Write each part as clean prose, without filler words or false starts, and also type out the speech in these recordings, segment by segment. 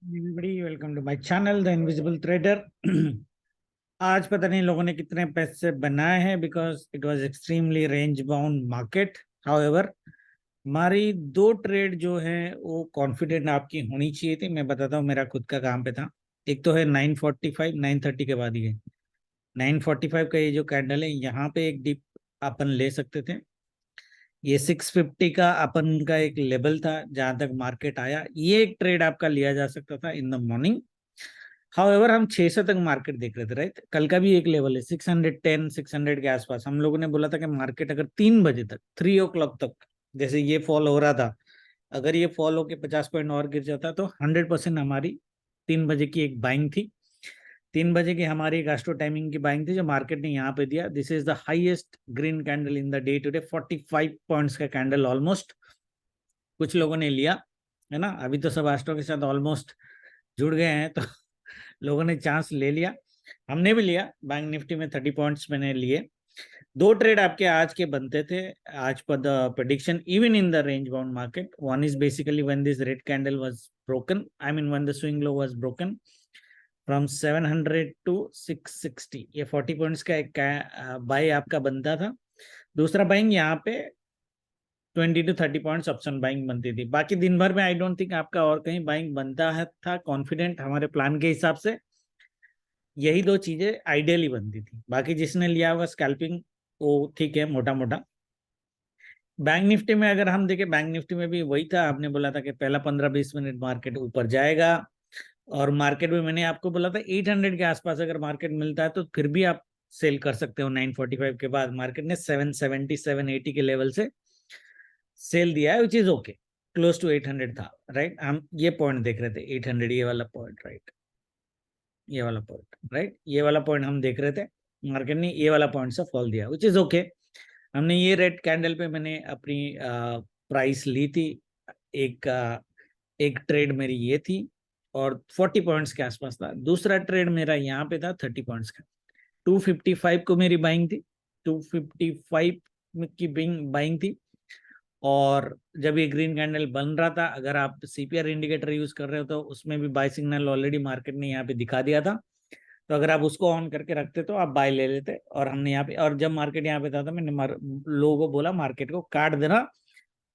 Everybody welcome to my channel the invisible trader. आज पता नहीं लोगों ने कितने पैसे बनाए हैं because it was extremely range bound market. However हमारी दो ट्रेड जो है वो कॉन्फिडेंट आपकी होनी चाहिए थी। मैं बताता हूँ मेरा खुद का काम पे था। एक तो है 945 930 के बाद ये 945 का ये जो कैंडल है यहाँ पे एक डिप अपन ले सकते थे। ये 650 का अपन का एक लेवल था जहां तक मार्केट आया। ये एक ट्रेड आपका लिया जा सकता था इन द मॉर्निंग। हाउएवर हम 600 तक मार्केट देख रहे थे, राइट। कल का भी एक लेवल है 610 600 के आसपास। हम लोगों ने बोला था कि मार्केट अगर 3 बजे तक 3 o'clock तक जैसे ये फॉल हो रहा था, अगर ये फॉल होके 50 पॉइंट और गिर जाता तो 100% हमारी 3 बजे की एक बाइंग थी। 3 बजे की हमारी एक एस्ट्रो टाइमिंग की बाइंग थी जो मार्केट ने यहाँ पे दिया। This is the highest green candle in the day today, 45 points का कैंडल ऑलमोस्ट। कुछ लोगों ने लिया है ना, अभी तो सब एस्ट्रो के साथ ऑलमोस्ट जुड़ गए हैं तो लोगों ने चांस ले लिया, हमने भी लिया। बैंक निफ्टी में 30 पॉइंट्स मैंने लिए। दो ट्रेड आपके आज के बनते थे आज पर the prediction even in the range bound market. One is basically when this red candle was broken, I mean when the swing low was broken from 700 to 660, ये 40 पॉइंट्स का एक बाय आपका बनता था। दूसरा बाइंग यहाँ पे 20 to 30 पॉइंट्स ऑप्शन बाइंग बनती थी। बाकी दिन भर में आई डोंट थिंक आपका और कहीं बाइंग बनता है था कॉन्फिडेंट हमारे प्लान के हिसाब से। यही दो चीजें आइडियली बनती थी। बाकी जिसने लिया हुआ स्कैल्पिंग वो ठीक है मोटा मोटा। बैंक निफ्टी में अगर हम देखें, बैंक निफ्टी में भी वही था। आपने बोला था कि पहला 15-20 मिनट मार्केट ऊपर जाएगा और मार्केट में मैंने आपको बोला था 800 के आसपास अगर मार्केट मिलता है तो फिर भी आप सेल कर सकते हो। 945 के बाद मार्केट ने 770 780 के लेवल से सेल दिया है, which is okay. Close to 800 था, राइट। हम ये पॉइंट देख रहे थे 800, ये वाला पॉइंट, राइट। ये वाला पॉइंट, राइट, ये वाला पॉइंट हम देख रहे थे। मार्केट ने ये वाला पॉइंट से फॉल दिया, विच इज ओके। हमने ये रेड कैंडल पे मैंने अपनी प्राइस ली थी। एक एक ट्रेड मेरी ये थी और 40 पॉइंट्स के आसपास था। दूसरा ट्रेड मेरा यहाँ पे था 30 पॉइंट्स का। 255 को मेरी बाइंग थी, 255 की बाइंग थी। और जब ये ग्रीन कैंडल बन रहा था, अगर आप सीपीआर इंडिकेटर यूज कर रहे हो तो उसमें भी बाय सिग्नल ऑलरेडी मार्केट ने यहाँ पे दिखा दिया था। तो अगर आप उसको ऑन करके रखते तो आप बाय ले लेते। और हमने यहाँ पे, और जब मार्केट यहाँ पे था तो मैंने लोगों को बोला मार्केट को काट देना,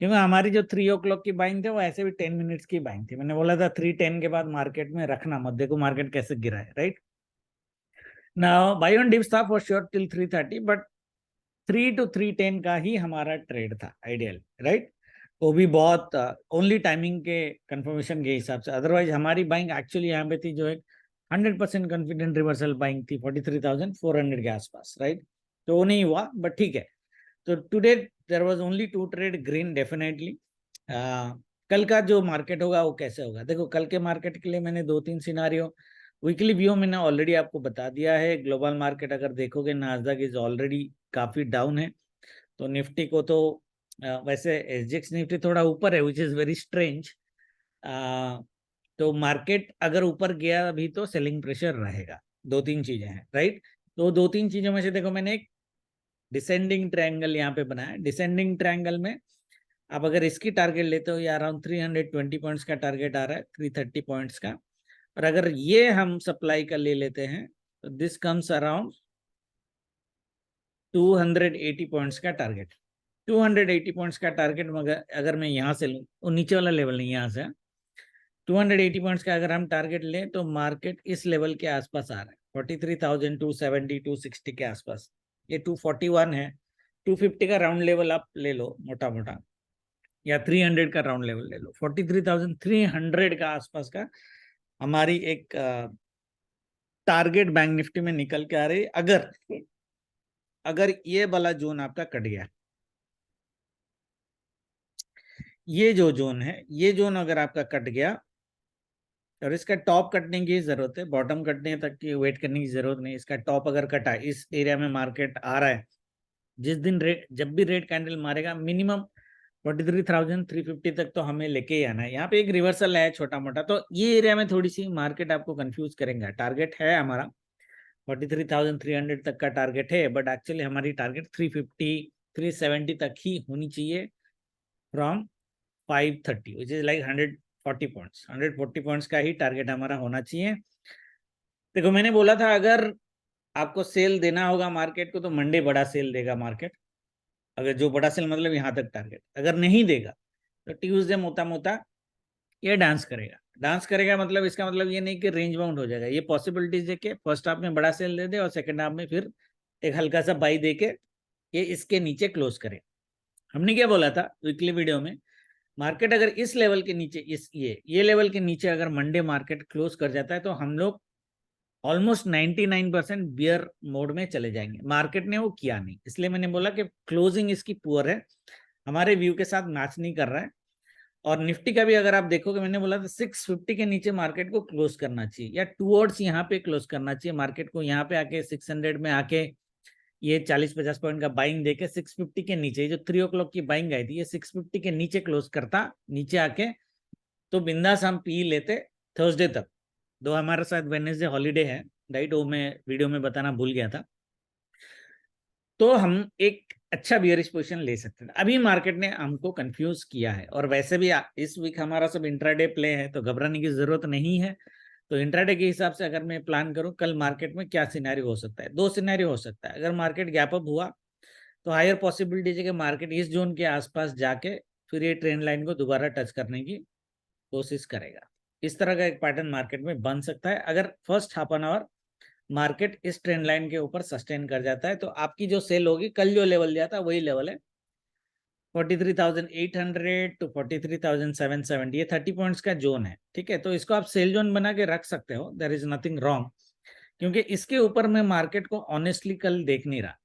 क्योंकि हमारी जो 3 o'clock की बाइंग थी वो ऐसे भी 10 मिनट्स की बाइंग थी। मैंने बोला था 3:10 के बाद मार्केट में रखना मत, देखो मार्केट कैसे गिरा है, राइट। ना बाय ऑन डिप्स था for sure till 3:30, but 3 to 3:10 का ही हमारा ट्रेड था आइडियल, राइट। वो भी बहुत ओनली टाइमिंग के कंफर्मेशन के हिसाब से। अदरवाइज हमारी बाइंग एक्चुअली यहाँ पे थी जो एक 100% कॉन्फिडेंट रिवर्सल बाइंग थी 43,400 के आसपास, राइट। तो वो नहीं हुआ, बट ठीक है। तो today there was only two trade green definitely. कल का जो मार्केट होगा वो कैसे होगा, देखो कल के मार्केट के लिए मैंने 2-3 सिनारियो वीकली व्यू मैंने ऑलरेडी आपको बता दिया है। ग्लोबल मार्केट अगर देखोगे, नास्डैक इज ऑलरेडी काफी डाउन है। तो निफ्टी को तो वैसे एसजीएक्स निफ्टी थोड़ा ऊपर है, विच इज वेरी स्ट्रेंज। तो मार्केट अगर ऊपर गया अभी तो सेलिंग प्रेशर रहेगा। 2-3 चीजें हैं, राइट। तो 2-3 चीजों में से देखो मैंने एक डिसेंडिंग ट्रायंगल यहाँ पे बनाया। डिसेंडिंग ट्रायंगल में आप अगर इसकी टारगेट लेते हो, या अराउंड 320 पॉइंट्स का टारगेट आ रहा है, 330 पॉइंट्स का। और अगर ये हम सप्लाई का ले लेते हैं तो दिस कम्स अराउंड 280 पॉइंट्स का टारगेट। 280 पॉइंट्स का टारगेट मगर अगर मैं यहाँ से लूँ, वो नीचे वाला लेवल नहीं, यहाँ से 280 पॉइंट्स का अगर हम टारगेट लें तो मार्केट इस लेवल के आसपास आ रहा है, 43,270 260 के आसपास। ये 241 है। 250 का राउंड लेवल आप ले लो मोटा मोटा, या 300 का राउंड लेवल ले लो। 43,300 का आसपास का हमारी एक टारगेट बैंक निफ्टी में निकल के आ रही है। अगर अगर ये वाला जोन आपका कट गया, ये जो जोन है, ये जोन अगर आपका कट गया और इसका टॉप कटने की जरूरत है, बॉटम कटने तक की वेट करने की जरूरत नहीं। इसका टॉप अगर कटा, इस एरिया में मार्केट आ रहा है, जिस दिन रेट, जब भी रेड कैंडल मारेगा मिनिमम 43,350 तक तो हमें लेके ही आना है। यहाँ पे एक रिवर्सल है छोटा मोटा, तो ये एरिया में थोड़ी सी मार्केट आपको कंफ्यूज करेंगे। टारगेट है हमारा 43,300 तक का टारगेट है, बट एक्चुअली हमारी टारगेट 350 370 तक ही होनी चाहिए from 530, which is like 140 points, 140 points का ही टारगेट हमारा होना चाहिए। देखो मैंने बोला था अगर आपको सेल देना होगा मार्केट को तो मंडे बड़ा सेल देगा मार्केट, अगर जो बड़ा सेल मतलब यहाँ तक टारगेट, अगर नहीं देगा तो ट्यूसडे मोटा मोटा ये डांस करेगा। डांस करेगा मतलब इसका मतलब ये नहीं कि रेंज बाउंड हो जाएगा, ये पॉसिबिलिटीज है कि फर्स्ट हाफ में बड़ा सेल दे दे और सेकंड हाफ में फिर एक हल्का सा बाई दे के ये इसके नीचे क्लोज करे। हमने क्या बोला था वीकली वीडियो में, मार्केट अगर इस लेवल के नीचे, इस ये लेवल के नीचे अगर मंडे मार्केट क्लोज कर जाता है तो हम लोग ऑलमोस्ट 99% बियर मोड में चले जाएंगे। मार्केट ने वो किया नहीं, इसलिए मैंने बोला कि क्लोजिंग इसकी पुअर है, हमारे व्यू के साथ मैच नहीं कर रहा है। और निफ्टी का भी अगर आप देखोगे, मैंने बोला था 650 के नीचे मार्केट को क्लोज करना चाहिए या टूवर्ड्स यहाँ पे क्लोज करना चाहिए मार्केट को। यहाँ पे आके 600 में आके ये 40-50 पॉइंट का बाइंग देके 650 के नीचे, जो 3 o'clock की बाइंग आई थी, ये 650 के नीचे क्लोज करता नीचे आके तो बिंदास हम पी लेते थर्सडे तक। दो हमारे साथ वेडनेसडे हॉलीडे है, राइट, वो मैं वीडियो में बताना भूल गया था। तो हम एक अच्छा बियरिश पोजीशन ले सकते थे। अभी मार्केट ने हमको कंफ्यूज किया है, और वैसे भी इस वीक हमारा सब इंट्राडे प्ले है तो घबराने की जरूरत नहीं है। तो इंट्राडे के हिसाब से अगर मैं प्लान करूं कल मार्केट में क्या सिनेरियो हो सकता है, दो सिनेरियो हो सकता है। अगर मार्केट गैप अप हुआ तो हायर पॉसिबिलिटी है कि मार्केट इस जोन के आसपास जाके फिर ये ट्रेंड लाइन को दोबारा टच करने की कोशिश करेगा। इस तरह का एक पैटर्न मार्केट में बन सकता है अगर first half an hour market इस ट्रेंड लाइन के ऊपर सस्टेन कर जाता है। तो आपकी जो सेल होगी, कल जो लेवल दिया था वही लेवल है 43,800 टू 43,770, ये 30 पॉइंट्स का जोन है। ठीक है, तो इसको आप सेल जोन बना के रख सकते हो, देयर इज नथिंग रॉन्ग, क्योंकि इसके ऊपर मैं मार्केट को ऑनेस्टली कल देख नहीं रहा।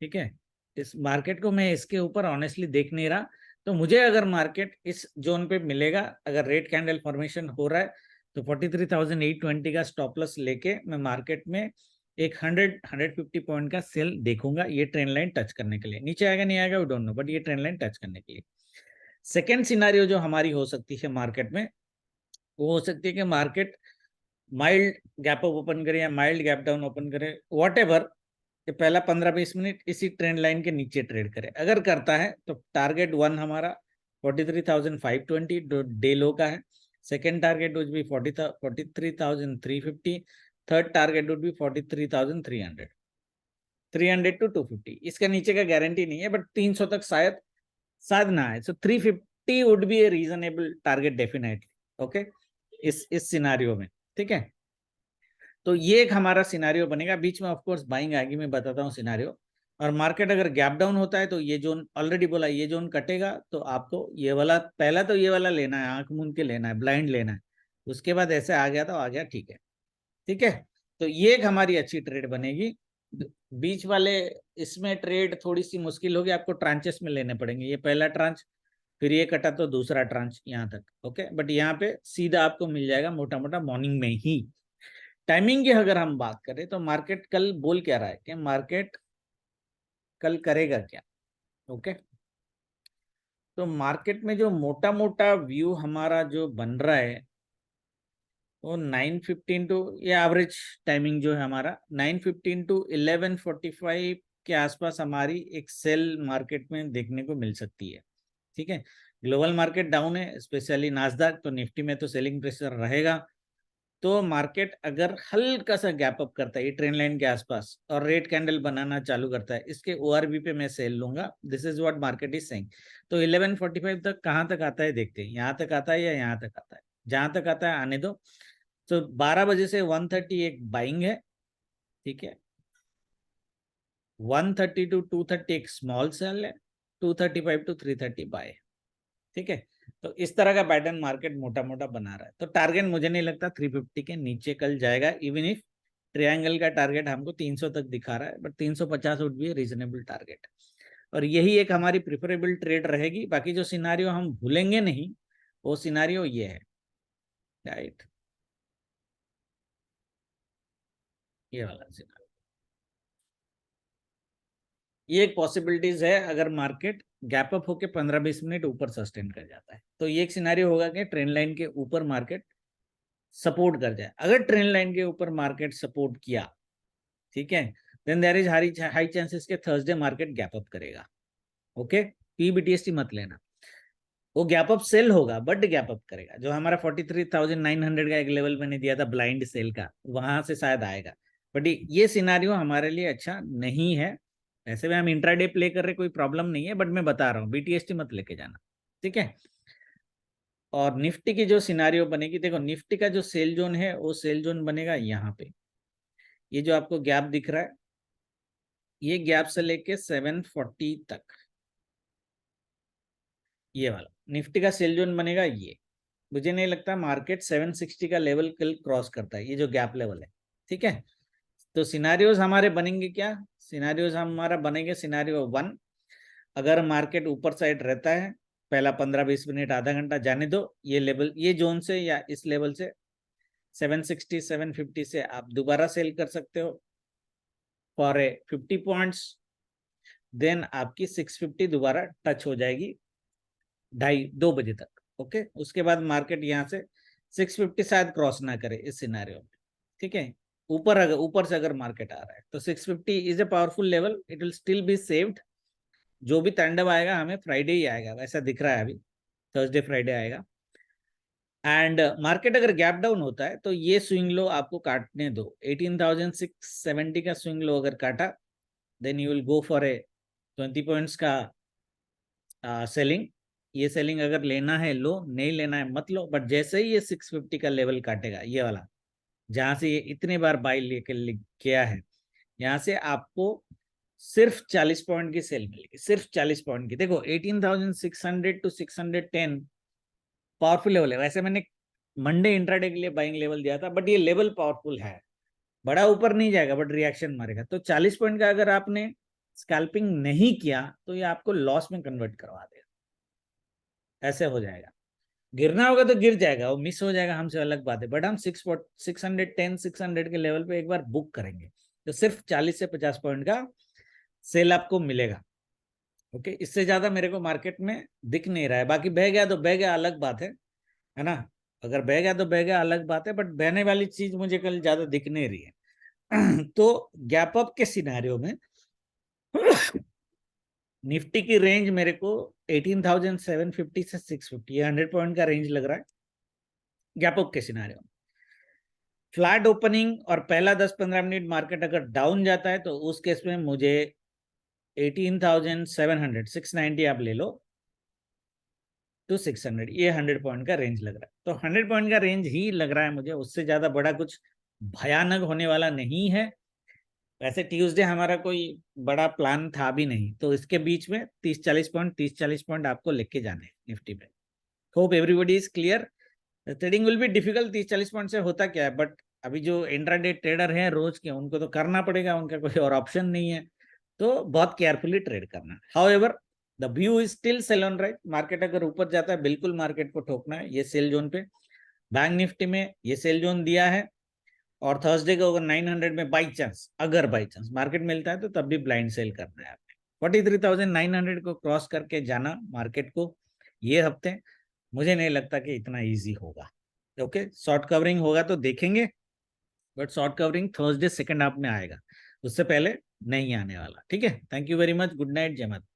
ठीक है, इस मार्केट को मैं इसके ऊपर ऑनेस्टली देख नहीं रहा। तो मुझे अगर मार्केट इस जोन पे मिलेगा, अगर रेड कैंडल फॉर्मेशन हो रहा है तो 43,820 का स्टॉप लॉस लेके मैं मार्केट में एक 150 पॉइंट का सेल देखूंगा, ये ट्रेंड लाइन टच करने के लिए। नीचे आएगा नहीं आएगा वी डोंट नो, बट ये ट्रेंड लाइन टच करने के लिए। सेकेंड सिनारियो जो हमारी हो सकती है मार्केट में, वो हो सकती है कि market mild gap up open करे या माइल्ड गैप डाउन ओपन करे, वॉट एवर, कि पहला 15-20 मिनट इसी ट्रेंड लाइन के नीचे ट्रेड करे। अगर करता है तो टारगेट 1 हमारा 43,520 डे लो का है। Second target would be 43,350। Third target would be 43,300, 300 to 250। इसका नीचे का गारंटी नहीं है, बट 300 तक शायद ना है। सो 350 would be A reasonable target definitely. Okay, इस सिनारियो में। ठीक है, तो ये एक हमारा सिनारियो बनेगा। बीच में ऑफ कोर्स बाइंग आएगी, मैं बताता हूँ सिनारियो। और मार्केट अगर गैप डाउन होता है तो ये जोन ऑलरेडी बोला, ये जोन कटेगा तो आपको ये वाला, पहला तो ये वाला लेना है, आंख मूंद के लेना है, ब्लाइंड लेना है। उसके बाद ऐसे आ गया तो आ गया, ठीक है। ठीक है, तो ये एक हमारी अच्छी ट्रेड बनेगी। बीच वाले इसमें ट्रेड थोड़ी सी मुश्किल होगी, आपको ट्रांचेस में लेने पड़ेंगे। ये पहला ट्रांच, फिर ये कटा तो दूसरा ट्रांच यहाँ तक। ओके, बट यहाँ पे सीधा आपको मिल जाएगा मोटा मोटा मॉर्निंग में ही। टाइमिंग की अगर हम बात करें तो मार्केट कल बोल क्या रहा है कि मार्केट कल करेगा क्या। ओके, तो मार्केट में जो मोटा मोटा व्यू हमारा जो बन रहा है वो 9:15 टू, ये एवरेज टाइमिंग जो है हमारा 9:15 टू 11:45 के आसपास हमारी एक सेल मार्केट में देखने को मिल सकती है। ठीक है, ग्लोबल मार्केट डाउन है, स्पेशली नास्डैक, तो निफ्टी में तो सेलिंग प्रेशर रहेगा। तो मार्केट अगर हल्का सा गैप अप करता है ये ट्रेंड लाइन के आसपास और रेड कैंडल बनाना चालू करता है, इसके ओआरबी पे मैं सेल लूंगा। This is what market is saying. तो 11:45 तक कहाँ तक आता है देखते हैं, यहाँ तक आता है या यहाँ तक आता है, जहां तक आता है आने दो। तो 12 बजे से 1:30 एक बाइंग है। ठीक है, 1:30 टू 2:30 एक स्मॉल सेल है, 2:35 टू 3:30 बाय। ठीक है, तो इस तरह का पैटर्न मार्केट मोटा मोटा बना रहा है। तो टारगेट मुझे नहीं लगता 350 के नीचे कल जाएगा, इवन इफ ट्रायंगल का टारगेट हमको 300 तक दिखा रहा है, but 350 would be reasonable target. और यही एक हमारी प्रिफरेबल ट्रेड रहेगी। बाकी जो सिनारियो हम भूलेंगे नहीं, वो सिनारियो ये है, राइट, ये वाला सिनारियो। ये एक पॉसिबिलिटीज है अगर मार्केट गैप अप होके 15-20 मिनट ऊपर सस्टेन कर जाता है, तो ये एक सिनारियो होगा कि ट्रेंड लाइन के ऊपर मार्केट सपोर्ट कर जाए। अगर ट्रेंड लाइन के ऊपर मार्केट सपोर्ट किया, ठीक है, then there is high chances के थर्सडे मार्केट गैप अप करेगा। ओके, पीबीटीएसटी मत लेना। वो गैप अप सेल होगा बट गैप अप करेगा। जो हमारा 43,900 का एक लेवल मैंने दिया था ब्लाइंड सेल का, वहां से शायद आएगा। बट ये सिनारियो हमारे लिए अच्छा नहीं है। ऐसे में हम इंट्राडे प्ले कर रहे, कोई प्रॉब्लम नहीं है, बट मैं बता रहा हूँ बीटीएसटी मत लेके जाना, ठीक है। और निफ्टी की जो सिनारियो बनेगी, देखो निफ्टी का जो सेल जोन है वो सेल जोन बनेगा यहाँ पे। ये जो आपको गैप दिख रहा है, ये गैप से लेके 740 तक, ये वाला निफ्टी का सेल जोन बनेगा ये। मुझे नहीं लगता मार्केट 760 का लेवल कल क्रॉस करता है, ये जो गैप लेवल है, ठीक है। तो सिनारियोज हमारे बनेंगे क्या, सिनारियोज हमारा बनेंगे सिनारियो 1, अगर मार्केट ऊपर साइड रहता है, पहला 15-20 मिनट आधा घंटा जाने दो, ये लेवल ये जोन से या इस लेवल से 760 750 से आप दोबारा सेल कर सकते हो फॉर ए 50 पॉइंट्स। देन आपकी 650 दोबारा टच हो जाएगी 2:30 तक, ओके। उसके बाद मार्केट यहाँ से 650 शायद क्रॉस ना करे इस सिनारियो में, ठीक है। ऊपर से अगर मार्केट आ रहा है तो 650 is a powerful level, it will still be saved. जो भी तांडव आएगा हमें फ्राइडे ही आएगा, वैसा दिख रहा है अभी, थर्सडे फ्राइडे आएगा। एंड मार्केट अगर गैप डाउन होता है तो ये स्विंग लो आपको काटने दो। 18,670 का स्विंग लो अगर काटा, then you will go for a 20 points का सेलिंग। ये सेलिंग अगर लेना है लो, नहीं लेना है मत लो। बट जैसे ही ये 650 का लेवल काटेगा, ये वाला जहां से ये इतने बार बाई लेके किया है, यहाँ से आपको सिर्फ 40 पॉइंट की सेल मिलेगी, सिर्फ 40 पॉइंट की। देखो 18,600 टू 610 पावरफुल लेवल है। वैसे मैंने मंडे इंट्राडे के लिए बाइंग लेवल दिया था, बट ये लेवल पावरफुल है, बड़ा ऊपर नहीं जाएगा बट रिएक्शन मारेगा। तो 40 पॉइंट का अगर आपने स्कैल्पिंग नहीं किया तो ये आपको लॉस में कन्वर्ट करवा देगा, ऐसे हो जाएगा। गिरना होगा तो गिर जाएगा, वो मिस हो जाएगा हमसे अलग बात है, बट हम 610 600 के लेवल पे एक बार बुक करेंगे तो सिर्फ 40 से 50 पॉइंट का सेल आपको मिलेगा, ओके। इससे ज्यादा मेरे को मार्केट में दिख नहीं रहा है। बाकी बह गया तो बह गया, अलग बात है ना। अगर बह गया तो बह गया, अलग बात है, बट बहने वाली चीज मुझे कल ज्यादा दिख नहीं रही है। तो गैप अप के सिनारियो में निफ्टी की रेंज मेरे को 18,750 से 650, ये 100 पॉइंट का रेंज लग रहा है गैप अप के सिनारियो में। फ्लैट ओपनिंग और पहला 10-15 मिनट मार्केट अगर डाउन जाता है तो उस केस में मुझे 18,700 690 आप ले लो टू 600, ये 100 पॉइंट का रेंज लग रहा है। तो 100 पॉइंट का रेंज ही लग रहा है मुझे, उससे ज्यादा बड़ा कुछ भयानक होने वाला नहीं है। वैसे ट्यूसडे हमारा कोई बड़ा प्लान था भी नहीं, तो इसके बीच में 30-40 पॉइंट आपको लेके जाने निफ्टी में। Hope everybody is clear. Trading will be difficult 30-40 point से होता क्या है, बट अभी जो इंट्राडे ट्रेडर हैं रोज के, उनको तो करना पड़ेगा, उनका कोई और ऑप्शन नहीं है। तो बहुत केयरफुली ट्रेड करना। However the view is still sell on right. Market अगर ऊपर जाता है बिल्कुल मार्केट को ठोकना है ये सेल जोन पे। बैंक निफ्टी में ये सेल जोन दिया है, और थर्सडे को अगर 900 में अगर बाई चांस मार्केट मिलता है तो तब भी ब्लाइंड सेल करना है आपने। 43,900 को क्रॉस करके जाना मार्केट को ये हफ्ते, मुझे नहीं लगता कि इतना इजी होगा, ओके। शॉर्ट कवरिंग होगा तो देखेंगे, but short covering Thursday second half में आएगा, उससे पहले नहीं आने वाला, ठीक है। Thank you very much, good night, जय माता।